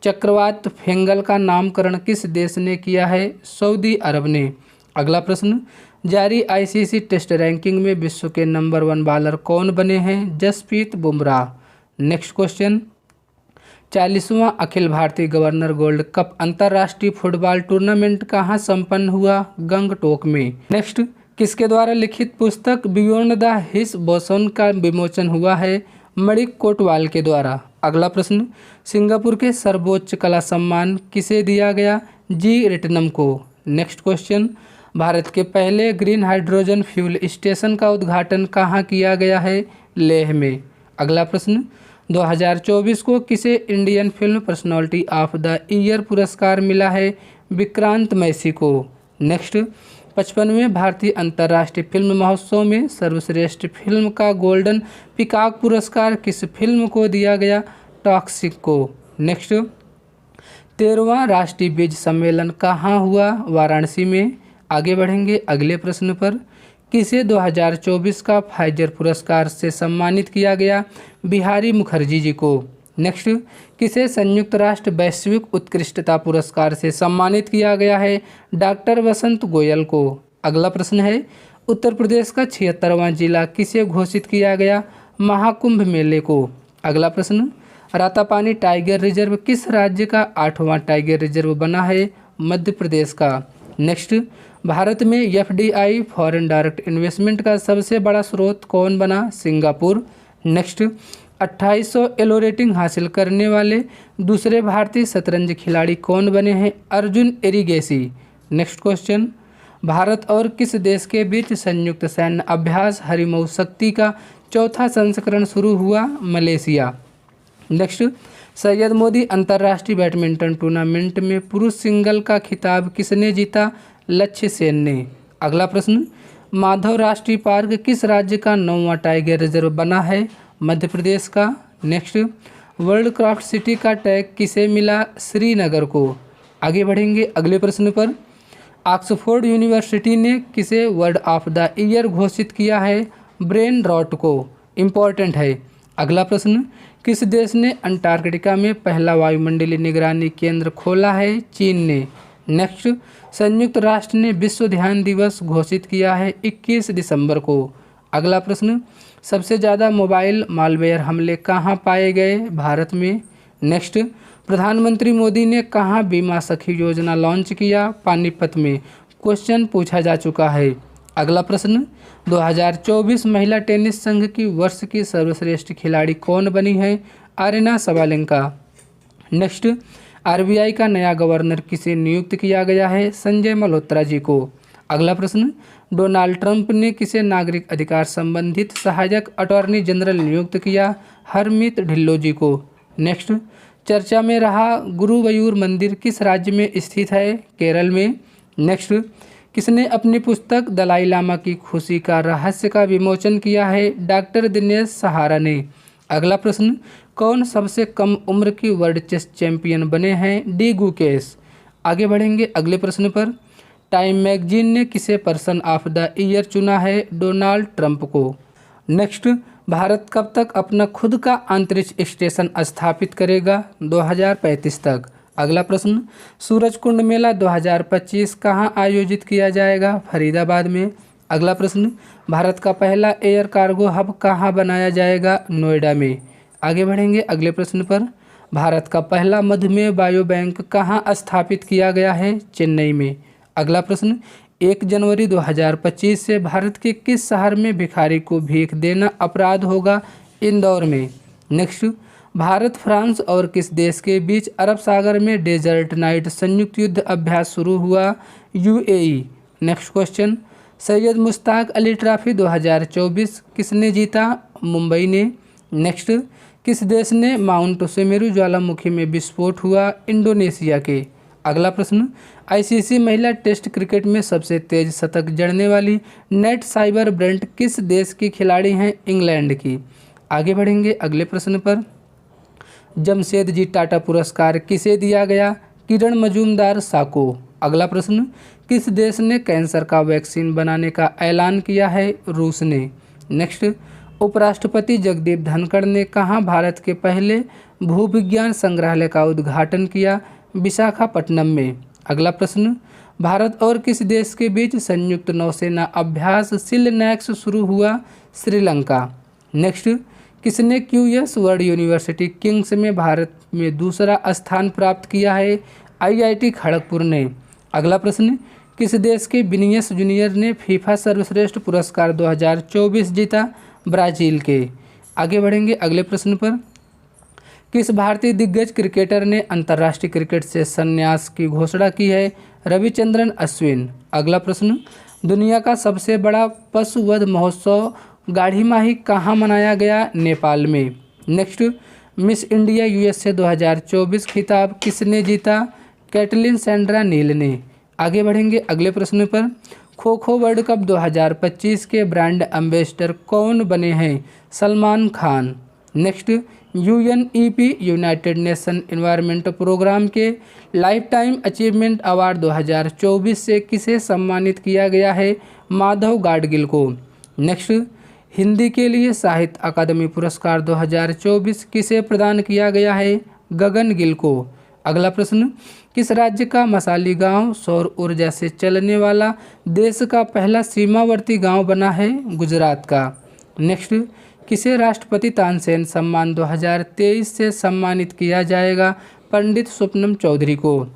चक्रवात फेंगल का नामकरण किस देश ने किया है? सऊदी अरब ने। अगला प्रश्न, जारी आईसीसी टेस्ट रैंकिंग में विश्व के नंबर 1 बॉलर कौन बने हैं? Jasprit Bumrah. Next question, 40वां Akhil Bharatiya governor gold cup अंतर्राष्ट्रीय फुटबॉल टूर्नामेंट कहाँ संपन्न हुआ? गंगटोक में। नेक्स्ट, किसके द्वारा लिखित पुस्तक बियॉन्ड द हिस बोसन का विमोचन हुआ है? मणिक कोटवाल के द्वारा। अगला प्रश्न, सिंगापुर के सर्वोच्च कला सम्मान किसे दिया गया? जी रेटनम को। नेक्स्ट क्वेश्चन, भारत के पहले ग्रीन हाइड्रोजन फ्यूल स्टेशन का उद्घाटन कहाँ किया गया है? लेह में। अगला प्रश्न, 2024 को किसे Indian film personality of the year पुरस्कार मिला है? विक्रांत मैसी को। नेक्स्ट, 55वें भारतीय अंतर्राष्ट्रीय फिल्म महोत्सव में सर्वश्रेष्ठ फिल्म का गोल्डन पिकॉक पुरस्कार किस फिल्म को दिया गया? टॉक्सिक को। नेक्स्ट, 13वां राष्ट्रीय बीज सम्मेलन कहाँ हुआ? वाराणसी में। आगे बढ़ेंगे अगले प्रश्न पर। किसे 2024 का फाइजर पुरस्कार से सम्मानित किया गया? बिहारी मुखर्जी जी को। नेक्स्ट, किसे संयुक्त राष्ट्र वैश्विक उत्कृष्टता पुरस्कार से सम्मानित किया गया है? डॉक्टर वसंत गोयल को। अगला प्रश्न है, उत्तर प्रदेश का 76वां जिला किसे घोषित किया गया? महाकुंभ मेले को। अगला प्रश्न, रातापानी टाइगर रिजर्व किस राज्य का 8वां टाइगर रिजर्व बना है? मध्य प्रदेश का। नेक्स्ट, भारत में एफडीआई फॉरेन डायरेक्ट इन्वेस्टमेंट का सबसे बड़ा स्रोत कौन बना? सिंगापुर। नेक्स्ट, 2800 एलो रेटिंग हासिल करने वाले दूसरे भारतीय शतरंज खिलाड़ी कौन बने हैं? अर्जुन एरिगेसी। नेक्स्ट क्वेश्चन, भारत और किस देश के बीच संयुक्त सैन्य अभ्यास हरिमऊ शक्ति का 4था संस्करण शुरू हुआ? मलेशिया। नेक्स्ट, सैयद मोदी अंतर्राष्ट्रीय बैडमिंटन टूर्नामेंट में पुरुष सिंगल का खिताब किसने जीता? लक्ष्य सेन ने। अगला प्रश्न, माधव राष्ट्रीय पार्क किस राज्य का 9वां टाइगर रिजर्व बना है? मध्य प्रदेश का। नेक्स्ट, वर्ल्ड क्राफ्ट सिटी का टैग किसे मिला? श्रीनगर को। आगे बढ़ेंगे अगले प्रश्न पर। ऑक्सफोर्ड यूनिवर्सिटी ने किसे वर्ड ऑफ द ईयर घोषित किया है? ब्रेन रॉट को। इम्पॉर्टेंट है। अगला प्रश्न, किस देश ने अंटार्कटिका में पहला वायुमंडलीय निगरानी केंद्र खोला है? चीन ने। नेक्स्ट, संयुक्त राष्ट्र ने विश्व ध्यान दिवस घोषित किया है 21 दिसंबर को। अगला प्रश्न, सबसे ज़्यादा मोबाइल मालवेयर हमले कहाँ पाए गए? भारत में। नेक्स्ट, प्रधानमंत्री मोदी ने कहाँ बीमा सखी योजना लॉन्च किया? पानीपत में। क्वेश्चन पूछा जा चुका है। अगला प्रश्न, 2024 महिला टेनिस संघ की वर्ष की सर्वश्रेष्ठ खिलाड़ी कौन बनी है? Arena Sabalenka. नेक्स्ट, आरबीआई का नया गवर्नर किसे नियुक्त किया गया है? संजय मल्होत्रा जी को। अगला प्रश्न, डोनाल्ड ट्रंप ने किसे नागरिक अधिकार संबंधित सहायक अटॉर्नी जनरल नियुक्त किया? हरमीत ढिल्लो जी को। नेक्स्ट, चर्चा में रहा गुरुवयूर मंदिर किस राज्य में स्थित है? केरल में। नेक्स्ट, किसने अपनी पुस्तक दलाई लामा की खुशी का रहस्य का विमोचन किया है? डॉक्टर दिनेश सहारा ने। अगला प्रश्न, कौन सबसे कम उम्र की वर्ल्ड चेस चैंपियन बने हैं? डी गुकेश। आगे बढ़ेंगे अगले प्रश्न पर। टाइम मैगजीन ने किसे पर्सन ऑफ द ईयर चुना है? डोनाल्ड ट्रंप को। नेक्स्ट, भारत कब तक अपना खुद का अंतरिक्ष स्टेशन स्थापित करेगा? 2035 तक। अगला प्रश्न, सूरजकुंड मेला 2025 कहाँ आयोजित किया जाएगा? फरीदाबाद में। अगला प्रश्न, भारत का पहला एयर कार्गो हब कहाँ बनाया जाएगा? नोएडा में। आगे बढ़ेंगे अगले प्रश्न पर। भारत का पहला मधुमेह बायो बैंक कहाँ स्थापित किया गया है? चेन्नई में। अगला प्रश्न, 1 जनवरी 2025 से भारत के किस शहर में भिखारी को भीख देना अपराध होगा? इंदौर में। नेक्स्ट, भारत फ्रांस और किस देश के बीच अरब सागर में डेजर्ट नाइट संयुक्त युद्ध अभ्यास शुरू हुआ? UAE. Next question, Syed Mushtaq Ali trophy 2024 किसने जीता? मुंबई ने। नेक्स्ट, किस देश ने माउंट सुमेरु ज्वालामुखी में विस्फोट हुआ? इंडोनेशिया के। अगला प्रश्न, आईसीसी महिला टेस्ट क्रिकेट में सबसे तेज शतक जड़ने वाली नेट साइबर ब्रेंट किस देश की खिलाड़ी हैं? इंग्लैंड की। आगे बढ़ेंगे अगले प्रश्न पर। जमशेदजी टाटा पुरस्कार किसे दिया गया? किरण मजूमदार साको। अगला प्रश्न, किस देश ने कैंसर का वैक्सीन बनाने का ऐलान किया है? रूस ने। नेक्स्ट, उपराष्ट्रपति जगदीप धनखड़ ने कहाँ भारत के पहले भूविज्ञान संग्रहालय का उद्घाटन किया? विशाखापट्टनम में। अगला प्रश्न, भारत और किस देश के बीच संयुक्त नौसेना अभ्यास सिलनैक्स शुरू हुआ? श्रीलंका। नेक्स्ट, किसने क्यूएस वर्ल्ड यूनिवर्सिटी किंग्स में भारत में दूसरा स्थान प्राप्त किया है? आईआईटी खड़गपुर ने। अगला प्रश्न, किस देश के विनीयस जूनियर ने फीफा सर्वश्रेष्ठ पुरस्कार 2024 जीता? ब्राजील के। आगे बढ़ेंगे अगले प्रश्न पर। किस भारतीय दिग्गज क्रिकेटर ने अंतर्राष्ट्रीय क्रिकेट से संन्यास की घोषणा की है? रविचंद्रन अश्विन। अगला प्रश्न, दुनिया का सबसे बड़ा पशुवध महोत्सव गाढ़ीमाही कहाँ मनाया गया? नेपाल में। नेक्स्ट, मिस इंडिया यूएसए 2024 खिताब किसने जीता? कैटलिन सैंड्रा नील ने। आगे बढ़ेंगे अगले प्रश्न पर। खो खो वर्ल्ड कप 2025 के ब्रांड एम्बेसडर कौन बने हैं? Salman Khan. Next, UNEP United Nation Environment Programme के लाइफ टाइम अचीवमेंट अवार्ड 2024 से किसे सम्मानित किया गया है? माधव गाडगिल को। नेक्स्ट, हिंदी के लिए साहित्य अकादमी पुरस्कार 2024 किसे प्रदान किया गया है? गगन गिल को। अगला प्रश्न, किस राज्य का मसाली गांव सौर ऊर्जा से चलने वाला देश का पहला सीमावर्ती गांव बना है? गुजरात का। नेक्स्ट, किसे राष्ट्रपति तानसेन सम्मान 2023 से सम्मानित किया जाएगा? पंडित स्वप्नम चौधरी को।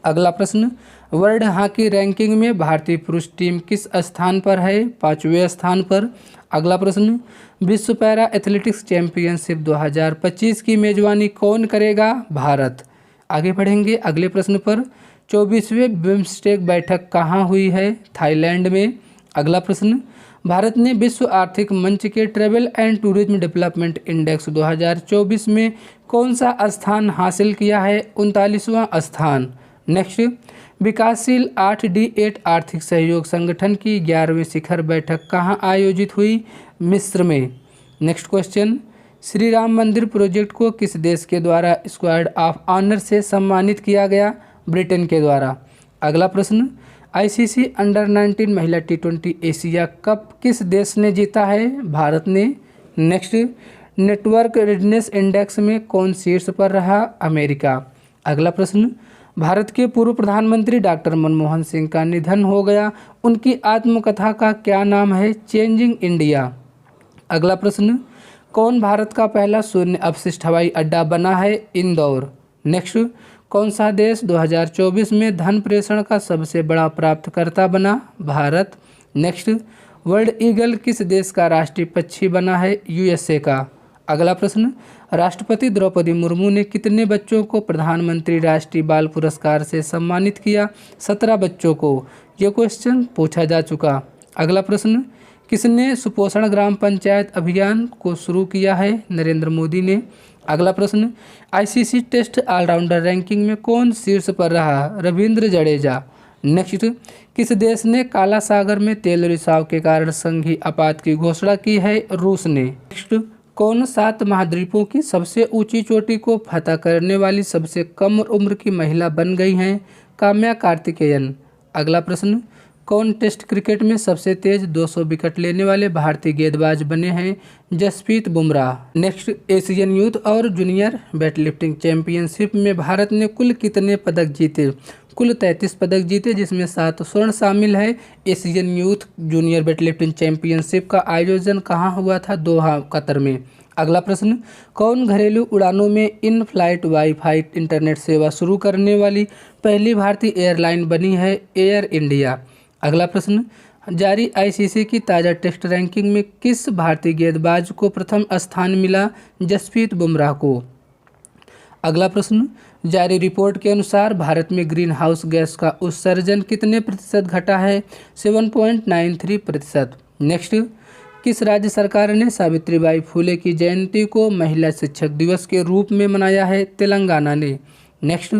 अगला प्रश्न, वर्ल्ड हॉकी रैंकिंग में भारतीय पुरुष टीम किस स्थान पर है? 5वें स्थान पर। अगला प्रश्न, विश्व पैरा एथलेटिक्स चैंपियनशिप 2025 की मेजबानी कौन करेगा? भारत। आगे बढ़ेंगे अगले प्रश्न पर। 24वें बिम्स्टेक बैठक कहाँ हुई है? थाईलैंड में। अगला प्रश्न, भारत ने विश्व आर्थिक मंच के travel and tourism development index 2024 में कौन सा स्थान हासिल किया है? 39वां स्थान। नेक्स्ट, विकासशील 8D8 आर्थिक सहयोग संगठन की 11वीं शिखर बैठक कहाँ आयोजित हुई? मिस्र में। नेक्स्ट क्वेश्चन, श्री राम मंदिर प्रोजेक्ट को किस देश के द्वारा स्क्वाड ऑफ ऑनर से सम्मानित किया गया? ब्रिटेन के द्वारा। अगला प्रश्न, आईसीसी अंडर 19 महिला T20 एशिया कप किस देश ने जीता है? भारत ने। नेक्स्ट, नेटवर्क रेडनेस इंडेक्स में कौन शीर्ष पर रहा? अमेरिका। अगला प्रश्न, भारत के पूर्व प्रधानमंत्री डॉक्टर मनमोहन सिंह का निधन हो गया, उनकी आत्मकथा का क्या नाम है? Changing India. अगला प्रश्न, कौन भारत का पहला शून्य अपशिष्ट हवाई अड्डा बना है? इंदौर। नेक्स्ट, कौन सा देश 2024 में धन प्रेषण का सबसे बड़ा प्राप्तकर्ता बना? भारत। नेक्स्ट, वर्ल्ड ईगल किस देश का राष्ट्रीय पक्षी बना है? यूएसए का। अगला प्रश्न, राष्ट्रपति द्रौपदी मुर्मू ने कितने बच्चों को प्रधानमंत्री राष्ट्रीय बाल पुरस्कार से सम्मानित किया? 17 बच्चों को। यह क्वेश्चन पूछा जा चुका। अगला प्रश्न, किसने सुपोषण ग्राम पंचायत अभियान को शुरू किया है? नरेंद्र मोदी ने। अगला प्रश्न, आईसीसी टेस्ट ऑलराउंडर रैंकिंग में कौन शीर्ष पर रहा? रविंद्र जडेजा। नेक्स्ट, किस देश ने काला सागर में तेल रिसाव के कारण संघीय आपात की घोषणा की है? रूस ने। नेक्स्ट, कौन 7 महाद्वीपों की सबसे ऊंची चोटी को फतह करने वाली सबसे कम उम्र की महिला बन गई हैं? काम्या कार्तिकेयन। अगला प्रश्न, कौन टेस्ट क्रिकेट में सबसे तेज 200 विकेट लेने वाले भारतीय गेंदबाज बने हैं? Jasprit Bumrah. Next, Asian youth और जूनियर वेटलिफ्टिंग चैंपियनशिप में भारत ने कुल कितने पदक जीते? कुल 33 पदक जीते, जिसमें 7 स्वर्ण शामिल है। Asian youth junior weightlifting championship का आयोजन कहाँ हुआ था? दोहा, कतर में। अगला प्रश्न, कौन घरेलू उड़ानों में इन फ्लाइट वाईफाई इंटरनेट सेवा शुरू करने वाली पहली भारतीय एयरलाइन बनी है? Air India. अगला प्रश्न, जारी आईसीसी की ताज़ा टेस्ट रैंकिंग में किस भारतीय गेंदबाज को प्रथम स्थान मिला? जसप्रीत बुमराह को। अगला प्रश्न, जारी रिपोर्ट के अनुसार भारत में ग्रीन हाउस गैस का उत्सर्जन कितने प्रतिशत घटा है? 7.93%। नेक्स्ट, किस राज्य सरकार ने सावित्रीबाई फुले की जयंती को महिला शिक्षक दिवस के रूप में मनाया है? तेलंगाना ने। नेक्स्ट,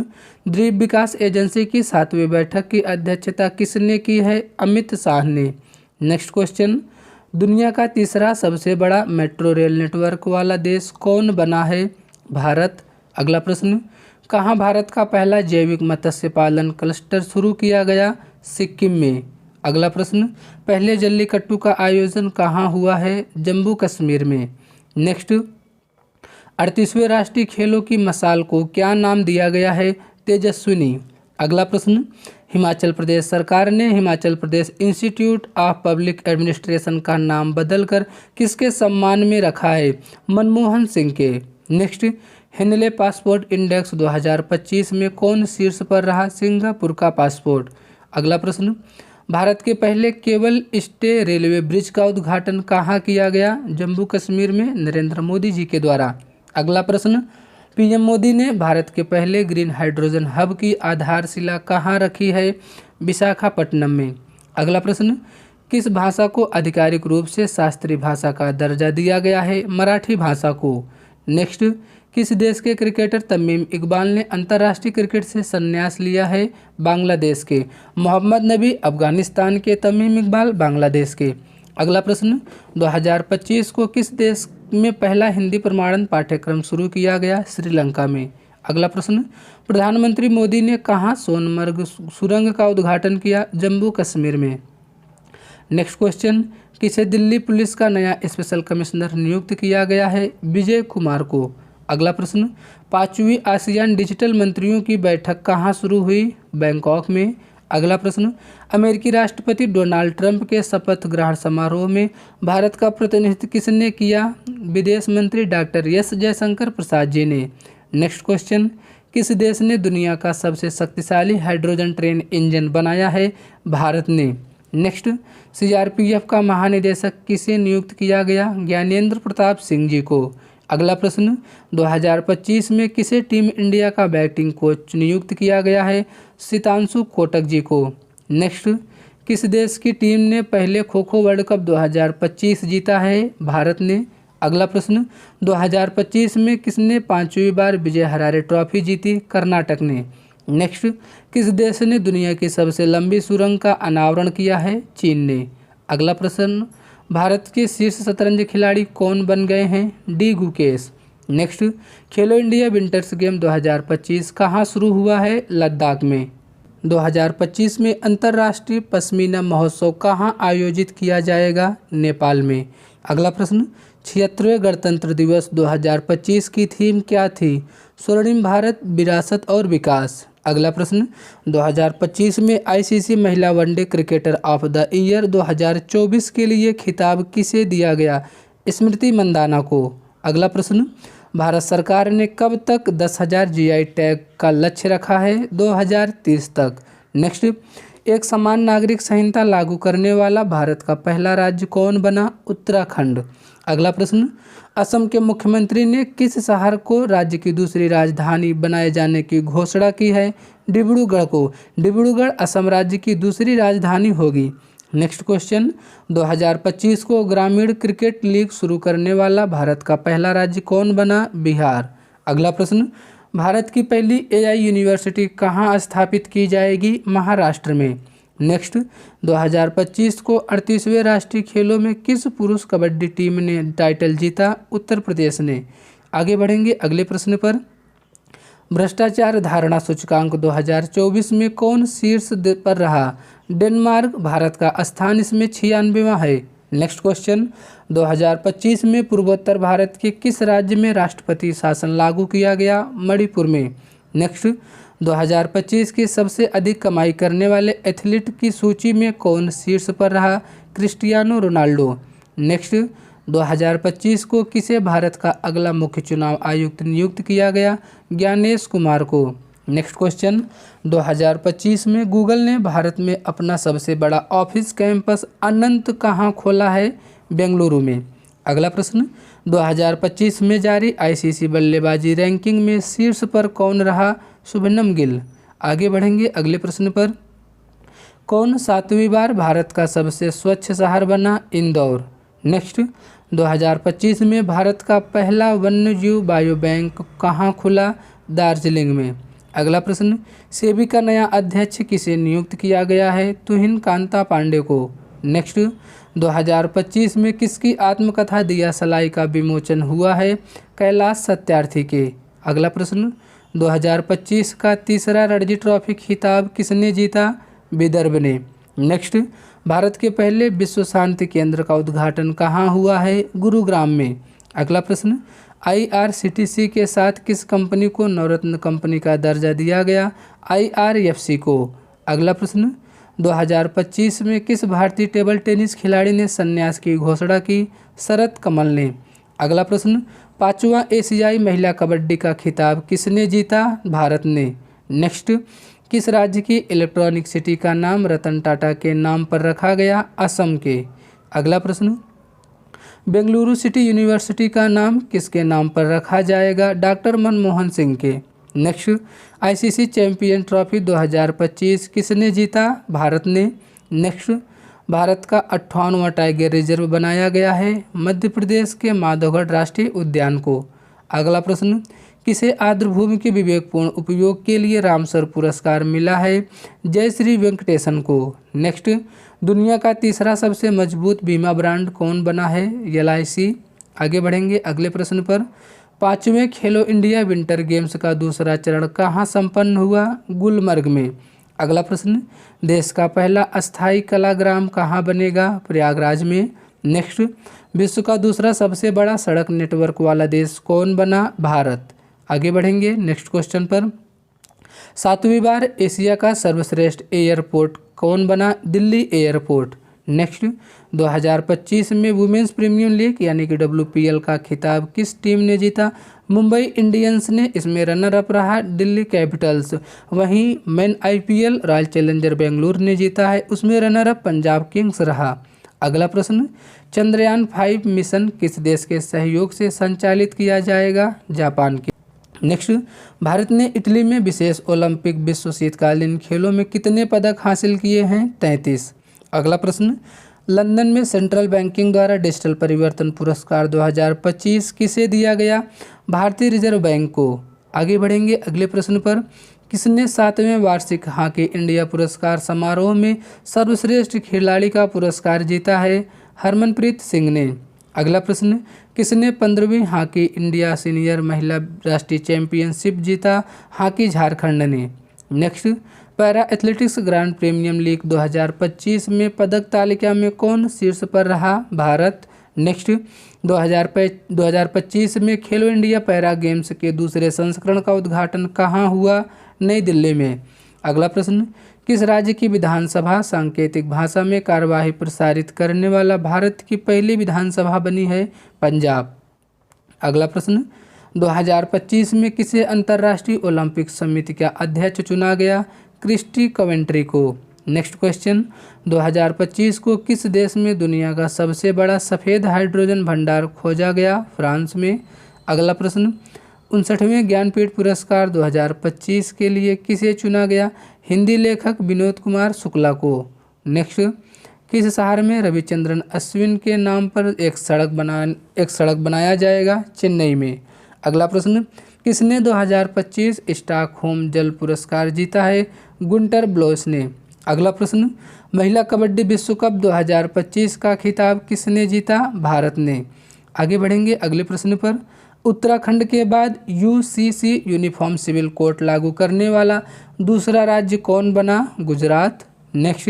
द्वीप विकास एजेंसी की 7वीं बैठक की अध्यक्षता किसने की है? अमित शाह ने। नेक्स्ट क्वेश्चन, दुनिया का तीसरा सबसे बड़ा मेट्रो रेल नेटवर्क वाला देश कौन बना है? भारत। अगला प्रश्न, कहाँ भारत का पहला जैविक मत्स्य पालन क्लस्टर शुरू किया गया? सिक्किम में। अगला प्रश्न, पहले जल्लीकट्टू का आयोजन कहाँ हुआ है? जम्मू कश्मीर में। नेक्स्ट, 38वें राष्ट्रीय खेलों की मशाल को क्या नाम दिया गया है? तेजस्विनी। अगला प्रश्न, हिमाचल प्रदेश सरकार ने Himachal Pradesh institute of public administration का नाम बदलकर किसके सम्मान में रखा है? मनमोहन सिंह के। नेक्स्ट, हेनले पासपोर्ट इंडेक्स 2025 में कौन शीर्ष पर रहा? सिंगापुर का पासपोर्ट। अगला प्रश्न, भारत के पहले केबल स्टे रेलवे ब्रिज का उद्घाटन कहाँ किया गया? जम्मू कश्मीर में, नरेंद्र मोदी जी के द्वारा। अगला प्रश्न, पीएम मोदी ने भारत के पहले ग्रीन हाइड्रोजन हब की आधारशिला कहाँ रखी है? विशाखापट्टनम में। अगला प्रश्न, किस भाषा को आधिकारिक रूप से शास्त्रीय भाषा का दर्जा दिया गया है? मराठी भाषा को। नेक्स्ट, किस देश के क्रिकेटर तमीम इकबाल ने अंतर्राष्ट्रीय क्रिकेट से संन्यास लिया है? बांग्लादेश के। मोहम्मद नबी अफगानिस्तान के, तमीम इकबाल बांग्लादेश के। अगला प्रश्न, 2025 को किस देश में पहला हिंदी प्रमाणन पाठ्यक्रम शुरू किया गया? श्रीलंका में। अगला प्रश्न, प्रधानमंत्री मोदी ने कहाँ सोनमर्ग सुरंग का उद्घाटन किया? जम्मू कश्मीर में। नेक्स्ट क्वेश्चन, किसे दिल्ली पुलिस का नया स्पेशल कमिश्नर नियुक्त किया गया है? विजय कुमार को। अगला प्रश्न, 5वीं आसियान डिजिटल मंत्रियों की बैठक कहाँ शुरू हुई? बैंकॉक में। अगला प्रश्न, अमेरिकी राष्ट्रपति डोनाल्ड ट्रंप के शपथ ग्रहण समारोह में भारत का प्रतिनिधित्व किसने किया? विदेश मंत्री डॉक्टर एस जयशंकर प्रसाद जी ने। नेक्स्ट क्वेश्चन, किस देश ने दुनिया का सबसे शक्तिशाली हाइड्रोजन ट्रेन इंजन बनाया है? भारत ने। नेक्स्ट, सीआरपीएफ का महानिदेशक किसे नियुक्त किया गया? ज्ञानेंद्र प्रताप सिंह जी को। अगला प्रश्न, 2025 में किसे टीम इंडिया का बैटिंग कोच नियुक्त किया गया है? सितांशु कोटक जी को। नेक्स्ट, किस देश की टीम ने पहले खो खो वर्ल्ड कप 2025 जीता है? भारत ने। अगला प्रश्न, 2025 में किसने 5वीं बार विजय हरारे ट्रॉफी जीती? कर्नाटक ने। नेक्स्ट, किस देश ने दुनिया की सबसे लंबी सुरंग का अनावरण किया है? चीन ने। अगला प्रश्न, भारत के शीर्ष शतरंज खिलाड़ी कौन बन गए हैं? डी गुकेश। नेक्स्ट, खेलो इंडिया विंटर्स गेम 2025 कहाँ शुरू हुआ है? लद्दाख में। 2025 में अंतर्राष्ट्रीय पश्मीना महोत्सव कहाँ आयोजित किया जाएगा? नेपाल में। अगला प्रश्न, 76वें गणतंत्र दिवस 2025 की थीम क्या थी? स्वर्णिम भारत, विरासत और विकास। अगला प्रश्न, 2025 में आईसीसी महिला one day cricketer of the year 2024 के लिए खिताब किसे दिया गया? स्मृति मंदाना को। अगला प्रश्न, भारत सरकार ने कब तक 10,000 जीआई टैग का लक्ष्य रखा है? 2030 तक। नेक्स्ट, एक समान नागरिक संहिता लागू करने वाला भारत का पहला राज्य कौन बना? उत्तराखंड। अगला प्रश्न, असम के मुख्यमंत्री ने किस शहर को राज्य की दूसरी राजधानी बनाए जाने की घोषणा की है? डिब्रूगढ़ को। डिब्रूगढ़ असम राज्य की दूसरी राजधानी होगी। नेक्स्ट क्वेश्चन, 2025 को ग्रामीण क्रिकेट लीग शुरू करने वाला भारत का पहला राज्य कौन बना? बिहार। अगला प्रश्न, भारत की पहली एआई यूनिवर्सिटी कहाँ स्थापित की जाएगी? महाराष्ट्र में। नेक्स्ट, 2025 को 38वें राष्ट्रीय खेलों में किस पुरुष कबड्डी टीम ने टाइटल जीता? उत्तर प्रदेश ने। आगे बढ़ेंगे अगले प्रश्न पर। भ्रष्टाचार धारणा सूचकांक 2024 में कौन शीर्ष पर रहा? डेनमार्क। भारत का स्थान इसमें 96वां है। नेक्स्ट क्वेश्चन, 2025 में पूर्वोत्तर भारत के किस राज्य में राष्ट्रपति शासन लागू किया गया? मणिपुर में। नेक्स्ट, 2025 की सबसे अधिक कमाई करने वाले एथलीट की सूची में कौन शीर्ष पर रहा? Cristiano Ronaldo. नेक्स्ट, 2025 को किसे भारत का अगला मुख्य चुनाव आयुक्त नियुक्त किया गया? ज्ञानेश कुमार को। नेक्स्ट क्वेश्चन, 2025 में गूगल ने भारत में अपना सबसे बड़ा ऑफिस कैंपस अनंत कहाँ खोला है? बेंगलुरु में। अगला प्रश्न, 2025 में जारी आईसीसी बल्लेबाजी रैंकिंग में शीर्ष पर कौन रहा? शुभमन गिल। आगे बढ़ेंगे अगले प्रश्न पर। कौन 7वीं बार भारत का सबसे स्वच्छ शहर बना? इंदौर। नेक्स्ट, 2025 में भारत का पहला वन्यजीव बायो बैंक कहाँ खुला? दार्जिलिंग में। अगला प्रश्न, सेबी का नया अध्यक्ष किसे नियुक्त किया गया है? तुहिन कांता पांडे को। नेक्स्ट, 2025 में किसकी आत्मकथा दिया सलाई का विमोचन हुआ है? कैलाश सत्यार्थी के। अगला प्रश्न, 2025 का तीसरा रणजी ट्रॉफी खिताब किसने जीता? विदर्भ ने। नेक्स्ट, भारत के पहले विश्व शांति केंद्र का उद्घाटन कहाँ हुआ है? गुरुग्राम में। अगला प्रश्न, आईआरसीटीसी के साथ किस कंपनी को नवरत्न कंपनी का दर्जा दिया गया? आईआरएफसी को। अगला प्रश्न, 2025 में किस भारतीय टेबल टेनिस खिलाड़ी ने संन्यास की घोषणा की? शरत कमल ने। अगला प्रश्न, 5वां एशियाई महिला कबड्डी का खिताब किसने जीता? भारत ने। नेक्स्ट, किस राज्य की इलेक्ट्रॉनिक सिटी का नाम रतन टाटा के नाम पर रखा गया? असम के। अगला प्रश्न, बेंगलुरु सिटी यूनिवर्सिटी का नाम किसके नाम पर रखा जाएगा? डॉक्टर मनमोहन सिंह के। नेक्स्ट, आईसीसी चैंपियन ट्रॉफी 2025 किसने जीता? भारत ने। नेक्स्ट, भारत का 58वां टाइगर रिजर्व बनाया गया है मध्य प्रदेश के माधवगढ़ राष्ट्रीय उद्यान को। अगला प्रश्न, किसे आर्द्रभूमि के विवेकपूर्ण उपयोग के लिए रामसर पुरस्कार मिला है? जयश्री वेंकटेशन को। नेक्स्ट, दुनिया का तीसरा सबसे मजबूत बीमा ब्रांड कौन बना है? एलआईसी। आगे बढ़ेंगे अगले प्रश्न पर। 5वें खेलो इंडिया विंटर गेम्स का दूसरा चरण कहाँ संपन्न हुआ? गुलमर्ग में। अगला प्रश्न, देश का पहला अस्थायी कलाग्राम कहाँ बनेगा? प्रयागराज में। नेक्स्ट, विश्व का दूसरा सबसे बड़ा सड़क नेटवर्क वाला देश कौन बना? भारत। आगे बढ़ेंगे नेक्स्ट क्वेश्चन पर। 7वीं बार एशिया का सर्वश्रेष्ठ एयरपोर्ट कौन बना? दिल्ली एयरपोर्ट। नेक्स्ट, 2025 में वुमेन्स प्रीमियर लीग यानी कि WPL का खिताब किस टीम ने जीता? मुंबई इंडियंस ने। इसमें रनर अप रहा दिल्ली कैपिटल्स। वहीं main IPL royal challenger Bengaluru ने जीता है, उसमें रनर अप पंजाब किंग्स रहा। अगला प्रश्न, चंद्रयान 5 मिशन किस देश के सहयोग से संचालित किया जाएगा? जापान के। नेक्स्ट, भारत ने इटली में विशेष ओलंपिक विश्व शीतकालीन खेलों में कितने पदक हासिल किए हैं? 33। अगला प्रश्न, लंदन में सेंट्रल बैंकिंग द्वारा डिजिटल परिवर्तन पुरस्कार 2025 किसे दिया गया? भारतीय रिजर्व बैंक को। आगे बढ़ेंगे अगले प्रश्न पर। किसने 7वें वार्षिक हॉकी इंडिया पुरस्कार समारोह में सर्वश्रेष्ठ खिलाड़ी का पुरस्कार जीता है? हरमनप्रीत सिंह ने। अगला प्रश्न, किसने 15वीं हॉकी इंडिया सीनियर महिला राष्ट्रीय चैंपियनशिप जीता? हॉकी झारखंड ने। Next, para athletics grand premium league 2025 में पदक तालिका में कौन शीर्ष पर रहा? भारत। नेक्स्ट, 2025 में खेलो इंडिया पैरा गेम्स के दूसरे संस्करण का उद्घाटन कहाँ हुआ? नई दिल्ली में। अगला प्रश्न, किस राज्य की विधानसभा सांकेतिक भाषा में कार्यवाही प्रसारित करने वाला भारत की पहली विधानसभा बनी है? पंजाब। अगला प्रश्न, 2025 में किसे अंतर्राष्ट्रीय ओलंपिक समिति का अध्यक्ष चुना गया? क्रिस्टी कवेंट्री को। नेक्स्ट क्वेश्चन, 2025 को किस देश में दुनिया का सबसे बड़ा सफ़ेद हाइड्रोजन भंडार खोजा गया? फ्रांस में। अगला प्रश्न, 59वें ज्ञानपीठ पुरस्कार 2025 के लिए किसे चुना गया? हिंदी लेखक विनोद कुमार शुक्ला को। नेक्स्ट, किस शहर में रविचंद्रन अश्विन के नाम पर एक सड़क बनाया जाएगा? चेन्नई में। अगला प्रश्न, किसने 2025 स्टॉकहोम जल पुरस्कार जीता है? गुंटर ब्लोस ने। अगला प्रश्न, महिला कबड्डी विश्व कप 2025 का खिताब किसने जीता? भारत ने। आगे बढ़ेंगे अगले प्रश्न पर। उत्तराखंड के बाद यूसीसी यूनिफॉर्म सिविल कोड लागू करने वाला दूसरा राज्य कौन बना? गुजरात। नेक्स्ट,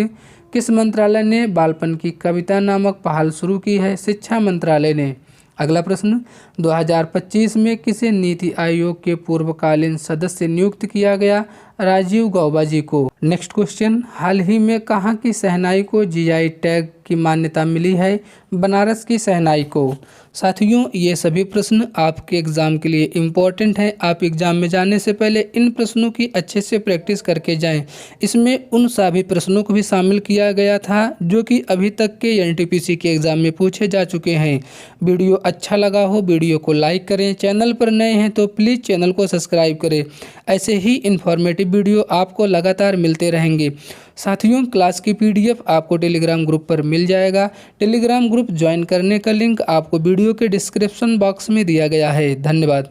किस मंत्रालय ने बालपन की कविता नामक पहल शुरू की है? शिक्षा मंत्रालय ने। अगला प्रश्न, 2025 में किसे नीति आयोग के पूर्वकालीन सदस्य नियुक्त किया गया? राजीव गौबा जी को। नेक्स्ट क्वेश्चन, हाल ही में कहाँ की शहनाई को जीआई टैग की मान्यता मिली है? बनारस की शहनाई को। साथियों, ये सभी प्रश्न आपके एग्ज़ाम के लिए इम्पोर्टेंट हैं। आप एग्ज़ाम में जाने से पहले इन प्रश्नों की अच्छे से प्रैक्टिस करके जाएं। इसमें उन सभी प्रश्नों को भी शामिल किया गया था जो कि अभी तक के एनटीपीसी के एग्ज़ाम में पूछे जा चुके हैं। वीडियो अच्छा लगा हो वीडियो को लाइक करें, चैनल पर नए हैं तो प्लीज़ चैनल को सब्सक्राइब करें। ऐसे ही इन्फॉर्मेटिव वीडियो आपको लगातार मिलते रहेंगे। साथियों, क्लास की पीडीएफ आपको टेलीग्राम ग्रुप पर मिल जाएगा। टेलीग्राम ग्रुप ज्वाइन करने का लिंक आपको वीडियो के डिस्क्रिप्शन बॉक्स में दिया गया है। धन्यवाद।